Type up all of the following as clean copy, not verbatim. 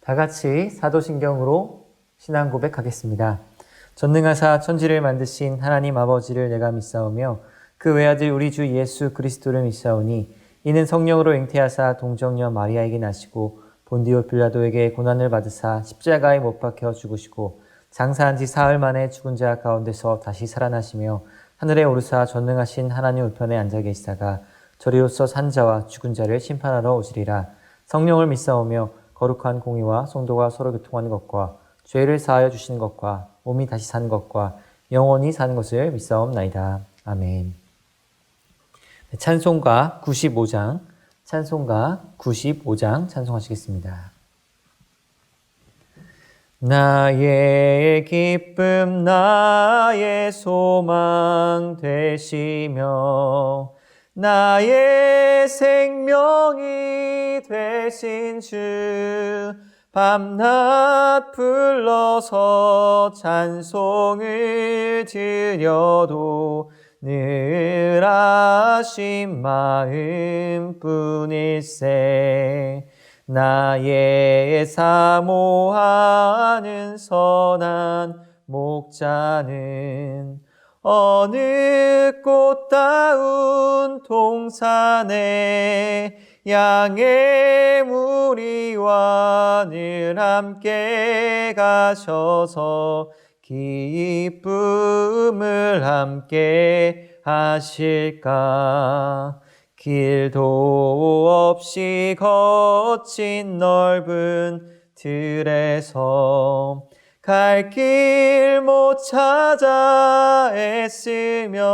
다 같이 사도신경으로 신앙 고백하겠습니다. 전능하사 천지를 만드신 하나님 아버지를 내가 믿사오며 그 외아들 우리 주 예수 그리스도를 믿사오니 이는 성령으로 잉태하사 동정녀 마리아에게 나시고 본디오 빌라도에게 고난을 받으사 십자가에 못 박혀 죽으시고 장사한 지 사흘 만에 죽은 자 가운데서 다시 살아나시며 하늘에 오르사 전능하신 하나님 우편에 앉아 계시다가 저리로서 산 자와 죽은 자를 심판하러 오시리라. 성령을 믿사오며 거룩한 공의와 성도가 서로 교통하는 것과 죄를 사하여 주시는 것과 몸이 다시 사는 것과 영원히 사는 것을 믿사옵나이다. 아멘. 찬송가 95장 찬송하시겠습니다. 나의 기쁨 나의 소망 되시며 나의 생명이 되신 주 밤낮 불러서 찬송을 드려도 늘 아신 마음뿐일세. 나의 사모하는 선한 목자는 어느 꽃다운 동산에 양의 무리와 늘 함께 가셔서 기쁨을 함께 하실까. 길도 없이 거친 넓은 들에서 갈 길 못 찾아 애쓰며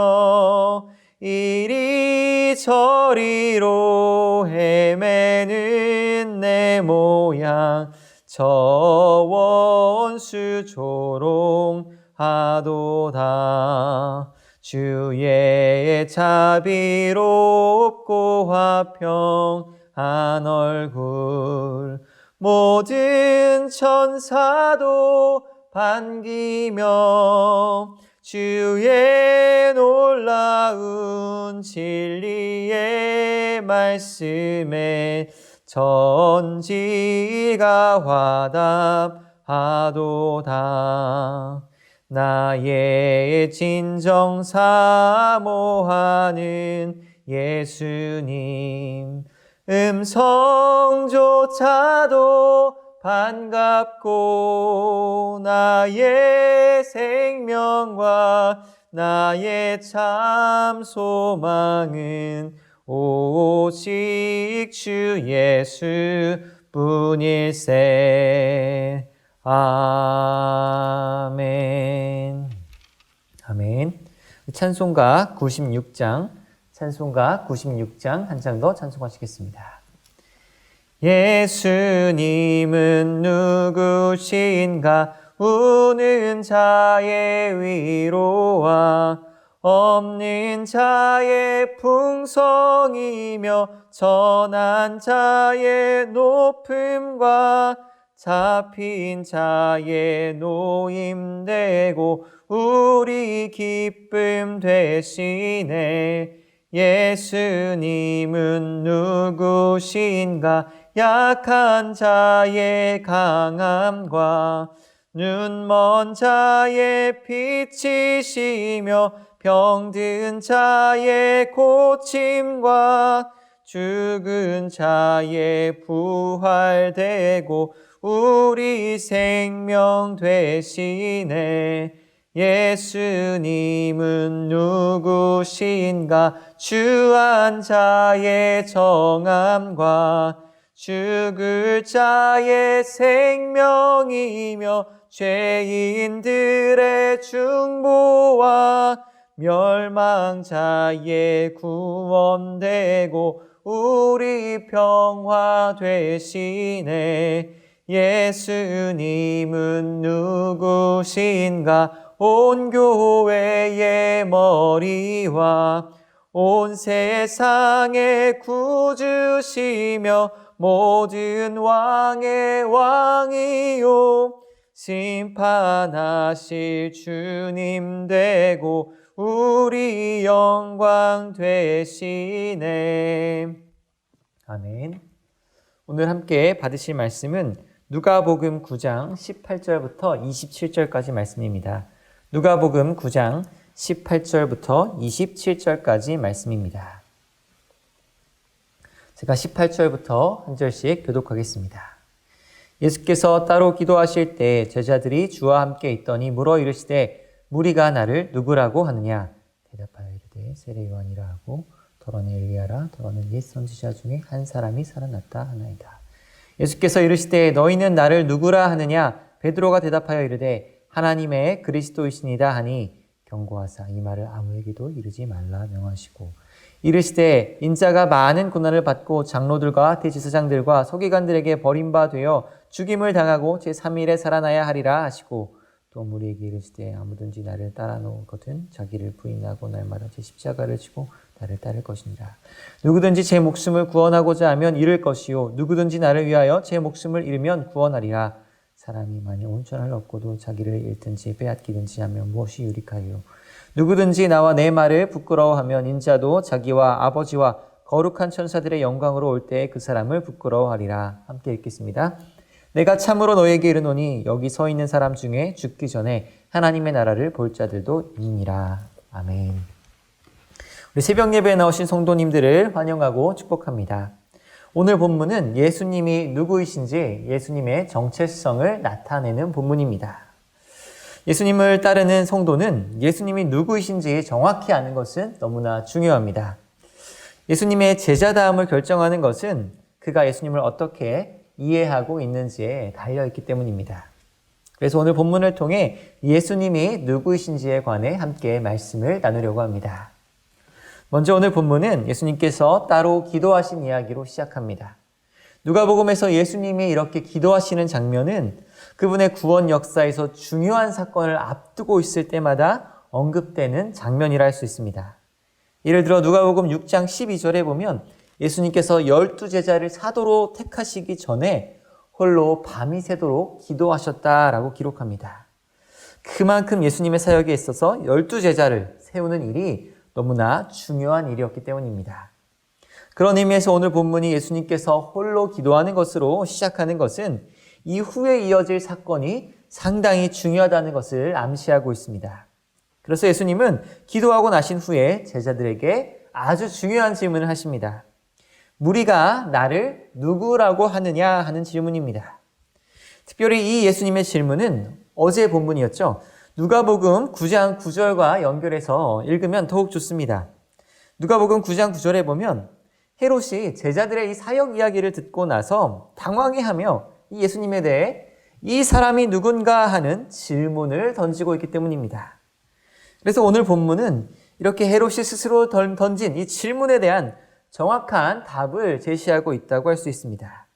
이리저리로 헤매는 내 모양 저 원수 조롱하도다. 주의 자비롭고 화평한 얼굴 모든 천사도 반기며 주의 놀라운 진리의 말씀에 천지가 화답하도다. 나의 진정 사모하는 예수님 음성조차도 반갑고 나의 생명과 나의 참 소망은 오직 주 예수 뿐일세. 아멘. 아멘. 찬송가 96장 한 장 더 찬송하시겠습니다. 예수님은 누구신가? 우는 자의 위로와 없는 자의 풍성이며 전한 자의 높음과 잡힌 자의 노임되고 우리 기쁨 되시네. 예수님은 누구신가? 약한 자의 강함과 눈먼 자의 빛이시며 병든 자의 고침과 죽은 자의 부활되고 우리 생명 되시네. 예수님은 누구신가? 주한 자의 정함과 죽을 자의 생명이며 죄인들의 중보와 멸망자의 구원되고 우리 평화 되시네. 예수님은 누구신가? 온 교회의 머리와 온 세상의 구주시며 모든 왕의 왕이요 심판하실 주님 되고 우리 영광 되시네. 아멘. 오늘 함께 받으실 말씀은 누가복음 9장 18절부터 27절까지 말씀입니다. 누가복음 9장 18절부터 27절까지 말씀입니다. 제가 18절부터 한 절씩 교독하겠습니다. 예수께서 따로 기도하실 때 제자들이 주와 함께 있더니 물어 이르시되 무리가 나를 누구라고 하느냐? 대답하여 이르되 세례 요한이라 하고 더러는 엘리야라 더러는 옛 선지자 중에 한 사람이 살아났다 하나이다. 예수께서 이르시되 너희는 나를 누구라 하느냐? 베드로가 대답하여 이르되 하나님의 그리스도이시니이다 하니 경고하사 이 말을 아무에게도 이르지 말라 명하시고 이르시되 인자가 많은 고난을 받고 장로들과 대제사장들과 서기관들에게 버림바 되어 죽임을 당하고 제3일에 살아나야 하리라 하시고 또 무리에게 이르시되 아무든지 나를 따라 놓거든 자기를 부인하고 날마다 제 십자가를 지고 나를 따를 것이니라. 누구든지 제 목숨을 구원하고자 하면 잃을 것이요 누구든지 나를 위하여 제 목숨을 잃으면 구원하리라. 사람이 만일 온전을 얻고도 자기를 잃든지 빼앗기든지 하면 무엇이 유익하리요? 누구든지 나와 내 말을 부끄러워하면 인자도 자기와 아버지와 거룩한 천사들의 영광으로 올 때 그 사람을 부끄러워하리라. 함께 읽겠습니다. 내가 참으로 너에게 이르노니 여기 서 있는 사람 중에 죽기 전에 하나님의 나라를 볼 자들도 있느니라. 아멘. 우리 새벽 예배에 나오신 성도님들을 환영하고 축복합니다. 오늘 본문은 예수님이 누구이신지 예수님의 정체성을 나타내는 본문입니다. 예수님을 따르는 성도는 예수님이 누구이신지 정확히 아는 것은 너무나 중요합니다. 예수님의 제자다움을 결정하는 것은 그가 예수님을 어떻게 이해하고 있는지에 달려있기 때문입니다. 그래서 오늘 본문을 통해 예수님이 누구이신지에 관해 함께 말씀을 나누려고 합니다. 먼저 오늘 본문은 예수님께서 따로 기도하신 이야기로 시작합니다. 누가복음에서 예수님이 이렇게 기도하시는 장면은 그분의 구원 역사에서 중요한 사건을 앞두고 있을 때마다 언급되는 장면이라 할 수 있습니다. 예를 들어 누가복음 6장 12절에 보면 예수님께서 12제자를 사도로 택하시기 전에 홀로 밤이 새도록 기도하셨다라고 기록합니다. 그만큼 예수님의 사역에 있어서 12제자를 세우는 일이 너무나 중요한 일이었기 때문입니다. 그런 의미에서 오늘 본문이 예수님께서 홀로 기도하는 것으로 시작하는 것은 이후에 이어질 사건이 상당히 중요하다는 것을 암시하고 있습니다. 그래서 예수님은 기도하고 나신 후에 제자들에게 아주 중요한 질문을 하십니다. 무리가 나를 누구라고 하느냐 하는 질문입니다. 특별히 이 예수님의 질문은 어제 본문이었죠. 누가복음 9장 9절과 연결해서 읽으면 더욱 좋습니다. 누가복음 9장 9절에 보면 헤롯이 제자들의 이 사역 이야기를 듣고 나서 당황해하며 이 예수님에 대해 이 사람이 누군가 하는 질문을 던지고 있기 때문입니다. 그래서 오늘 본문은 이렇게 헤롯이 스스로 던진 이 질문에 대한 정확한 답을 제시하고 있다고 할 수 있습니다.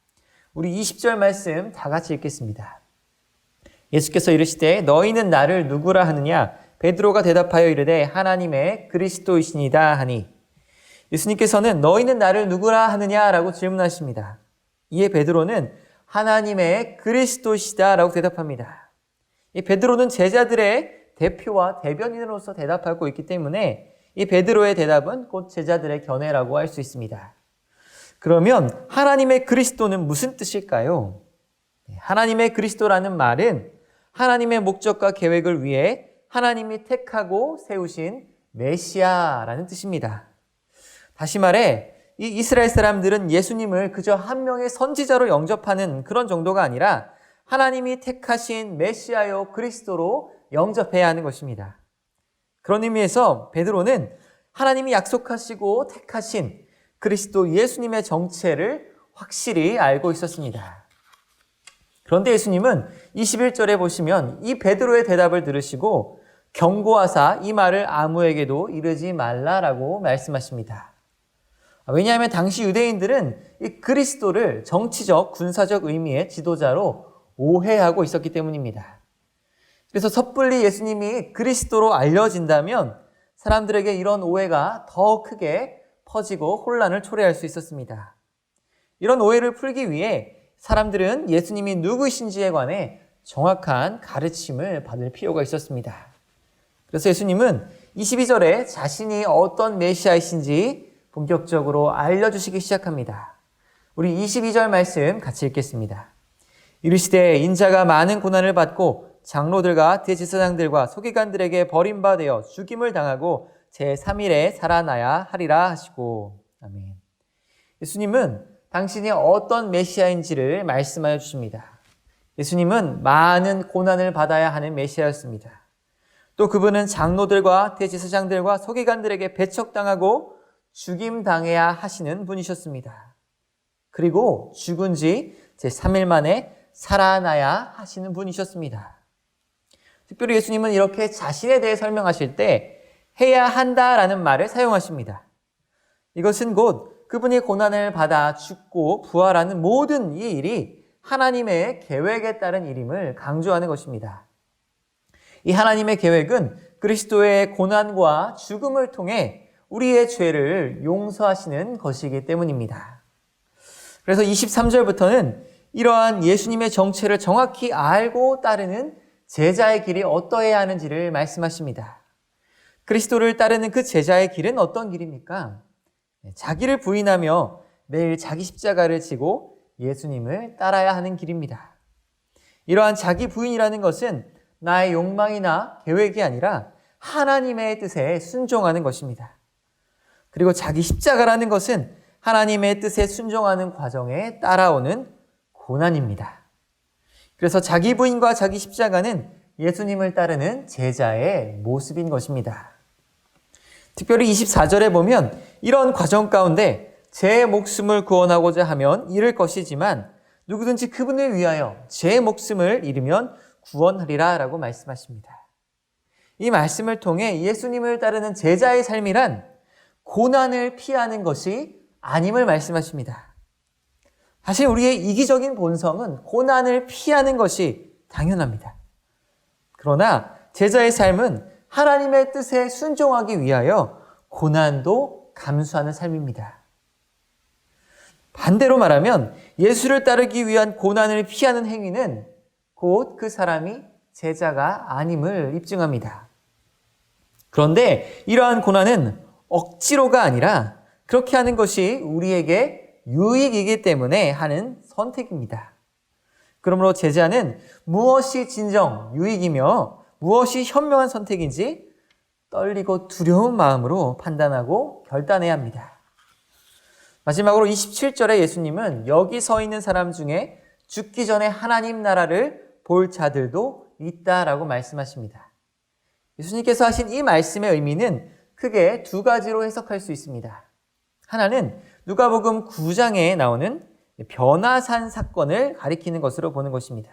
우리 20절 말씀 다 같이 읽겠습니다. 예수께서 이르시되 너희는 나를 누구라 하느냐? 베드로가 대답하여 이르되 하나님의 그리스도이시니이다 하니 예수님께서는 너희는 나를 누구라 하느냐라고 질문하십니다. 이에 베드로는 하나님의 그리스도시다라고 대답합니다. 이 베드로는 제자들의 대표와 대변인으로서 대답하고 있기 때문에 이 베드로의 대답은 곧 제자들의 견해라고 할 수 있습니다. 그러면 하나님의 그리스도는 무슨 뜻일까요? 하나님의 그리스도라는 말은 하나님의 목적과 계획을 위해 하나님이 택하고 세우신 메시아라는 뜻입니다. 다시 말해 이 이스라엘 사람들은 예수님을 그저 한 명의 선지자로 영접하는 그런 정도가 아니라 하나님이 택하신 메시아요 그리스도로 영접해야 하는 것입니다. 그런 의미에서 베드로는 하나님이 약속하시고 택하신 그리스도 예수님의 정체를 확실히 알고 있었습니다. 그런데 예수님은 21절에 보시면 이 베드로의 대답을 들으시고 경고하사 이 말을 아무에게도 이르지 말라라고 말씀하십니다. 왜냐하면 당시 유대인들은 이 그리스도를 정치적, 군사적 의미의 지도자로 오해하고 있었기 때문입니다. 그래서 섣불리 예수님이 그리스도로 알려진다면 사람들에게 이런 오해가 더 크게 퍼지고 혼란을 초래할 수 있었습니다. 이런 오해를 풀기 위해 사람들은 예수님이 누구이신지에 관해 정확한 가르침을 받을 필요가 있었습니다. 그래서 예수님은 22절에 자신이 어떤 메시아이신지 본격적으로 알려주시기 시작합니다. 우리 22절 말씀 같이 읽겠습니다. 이르시되 인자가 많은 고난을 받고 장로들과 대제사장들과 서기관들에게 버림받아 죽임을 당하고 제3일에 살아나야 하리라 하시고. 아멘. 예수님은 당신이 어떤 메시아인지를 말씀하여 주십니다. 예수님은 많은 고난을 받아야 하는 메시아였습니다. 또 그분은 장로들과 대제사장들과 서기관들에게 배척당하고 죽임당해야 하시는 분이셨습니다. 그리고 죽은 지 제3일 만에 살아나야 하시는 분이셨습니다. 특별히 예수님은 이렇게 자신에 대해 설명하실 때 해야 한다라는 말을 사용하십니다. 이것은 곧 그분이 고난을 받아 죽고 부활하는 모든 이 일이 하나님의 계획에 따른 일임을 강조하는 것입니다. 이 하나님의 계획은 그리스도의 고난과 죽음을 통해 우리의 죄를 용서하시는 것이기 때문입니다. 그래서 23절부터는 이러한 예수님의 정체를 정확히 알고 따르는 제자의 길이 어떠해야 하는지를 말씀하십니다. 그리스도를 따르는 그 제자의 길은 어떤 길입니까? 자기를 부인하며 매일 자기 십자가를 지고 예수님을 따라야 하는 길입니다. 이러한 자기 부인이라는 것은 나의 욕망이나 계획이 아니라 하나님의 뜻에 순종하는 것입니다. 그리고 자기 십자가라는 것은 하나님의 뜻에 순종하는 과정에 따라오는 고난입니다. 그래서 자기 부인과 자기 십자가는 예수님을 따르는 제자의 모습인 것입니다. 특별히 24절에 보면 이런 과정 가운데 제 목숨을 구원하고자 하면 잃을 것이지만 누구든지 그분을 위하여 제 목숨을 잃으면 구원하리라 라고 말씀하십니다. 이 말씀을 통해 예수님을 따르는 제자의 삶이란 고난을 피하는 것이 아님을 말씀하십니다. 사실 우리의 이기적인 본성은 고난을 피하는 것이 당연합니다. 그러나 제자의 삶은 하나님의 뜻에 순종하기 위하여 고난도 감수하는 삶입니다. 반대로 말하면 예수를 따르기 위한 고난을 피하는 행위는 곧 그 사람이 제자가 아님을 입증합니다. 그런데 이러한 고난은 억지로가 아니라 그렇게 하는 것이 우리에게 유익이기 때문에 하는 선택입니다. 그러므로 제자는 무엇이 진정 유익이며 무엇이 현명한 선택인지 떨리고 두려운 마음으로 판단하고 결단해야 합니다. 마지막으로 27절에 예수님은 여기 서 있는 사람 중에 죽기 전에 하나님 나라를 볼 자들도 있다라고 말씀하십니다. 예수님께서 하신 이 말씀의 의미는 크게 두 가지로 해석할 수 있습니다. 하나는 누가복음 9장에 나오는 변화산 사건을 가리키는 것으로 보는 것입니다.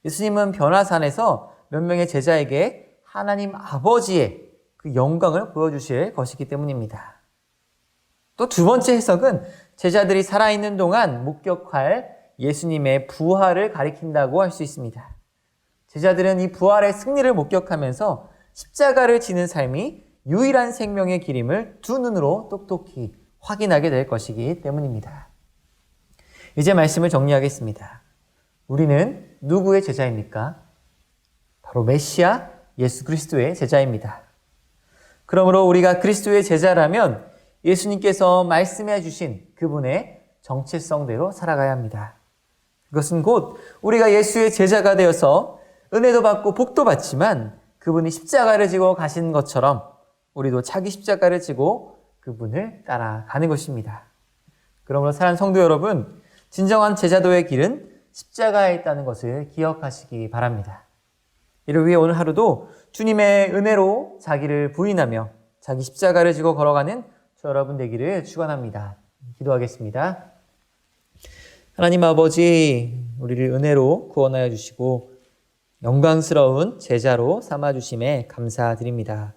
예수님은 변화산에서 몇 명의 제자에게 하나님 아버지의 그 영광을 보여주실 것이기 때문입니다. 또 두 번째 해석은 제자들이 살아있는 동안 목격할 예수님의 부활을 가리킨다고 할 수 있습니다. 제자들은 이 부활의 승리를 목격하면서 십자가를 지는 삶이 유일한 생명의 길임을 두 눈으로 똑똑히 확인하게 될 것이기 때문입니다. 이제 말씀을 정리하겠습니다. 우리는 누구의 제자입니까? 바로 메시아 예수 그리스도의 제자입니다. 그러므로 우리가 그리스도의 제자라면 예수님께서 말씀해 주신 그분의 정체성대로 살아가야 합니다. 그것은 곧 우리가 예수의 제자가 되어서 은혜도 받고 복도 받지만 그분이 십자가를 지고 가신 것처럼 우리도 자기 십자가를 지고 그분을 따라가는 것입니다. 그러므로 사랑하는 성도 여러분, 진정한 제자도의 길은 십자가에 있다는 것을 기억하시기 바랍니다. 이를 위해 오늘 하루도 주님의 은혜로 자기를 부인하며 자기 십자가를 지고 걸어가는 저 여러분 되기를 축원합니다. 기도하겠습니다. 하나님 아버지, 우리를 은혜로 구원하여 주시고 영광스러운 제자로 삼아주심에 감사드립니다.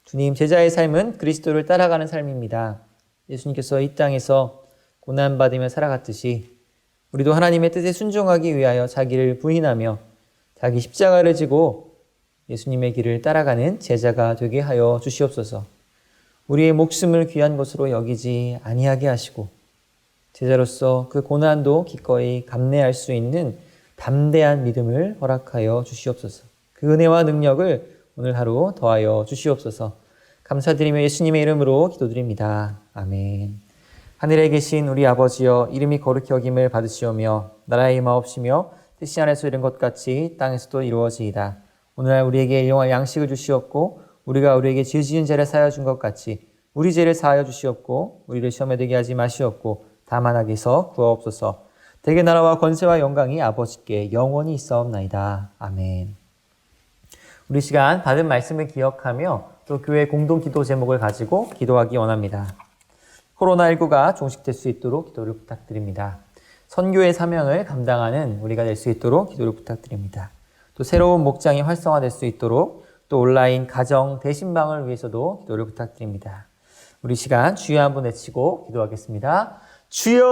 주님, 제자의 삶은 그리스도를 따라가는 삶입니다. 예수님께서 이 땅에서 고난받으며 살아갔듯이 우리도 하나님의 뜻에 순종하기 위하여 자기를 부인하며 자기 십자가를 지고 예수님의 길을 따라가는 제자가 되게 하여 주시옵소서. 우리의 목숨을 귀한 것으로 여기지 아니하게 하시고 제자로서 그 고난도 기꺼이 감내할 수 있는 담대한 믿음을 허락하여 주시옵소서. 그 은혜와 능력을 오늘 하루 더하여 주시옵소서. 감사드리며 예수님의 이름으로 기도드립니다. 아멘. 하늘에 계신 우리 아버지여 이름이 거룩히 여김을 받으시오며 나라의 임하옵시며 뜻이 하늘에서 이룬 것 같이 땅에서도 이루어지이다. 오늘날 우리에게 일용할 양식을 주시옵고 우리가 우리에게 죄 지은 자를 사하여 준 것 같이 우리 죄를 사하여 주시옵고 우리를 시험에 들게 하지 마시옵고 다만 악에서 구하옵소서. 대개 나라와 권세와 영광이 아버지께 영원히 있사옵나이다. 아멘. 우리 시간 받은 말씀을 기억하며 또 교회 공동 기도 제목을 가지고 기도하기 원합니다. 코로나19가 종식될 수 있도록 기도를 부탁드립니다. 선교의 사명을 감당하는 우리가 될 수 있도록 기도를 부탁드립니다. 또 새로운 목장이 활성화될 수 있도록 또 온라인 가정 대신방을 위해서도 기도를 부탁드립니다. 우리 시간 주여 한번 외치고 기도하겠습니다. 주여!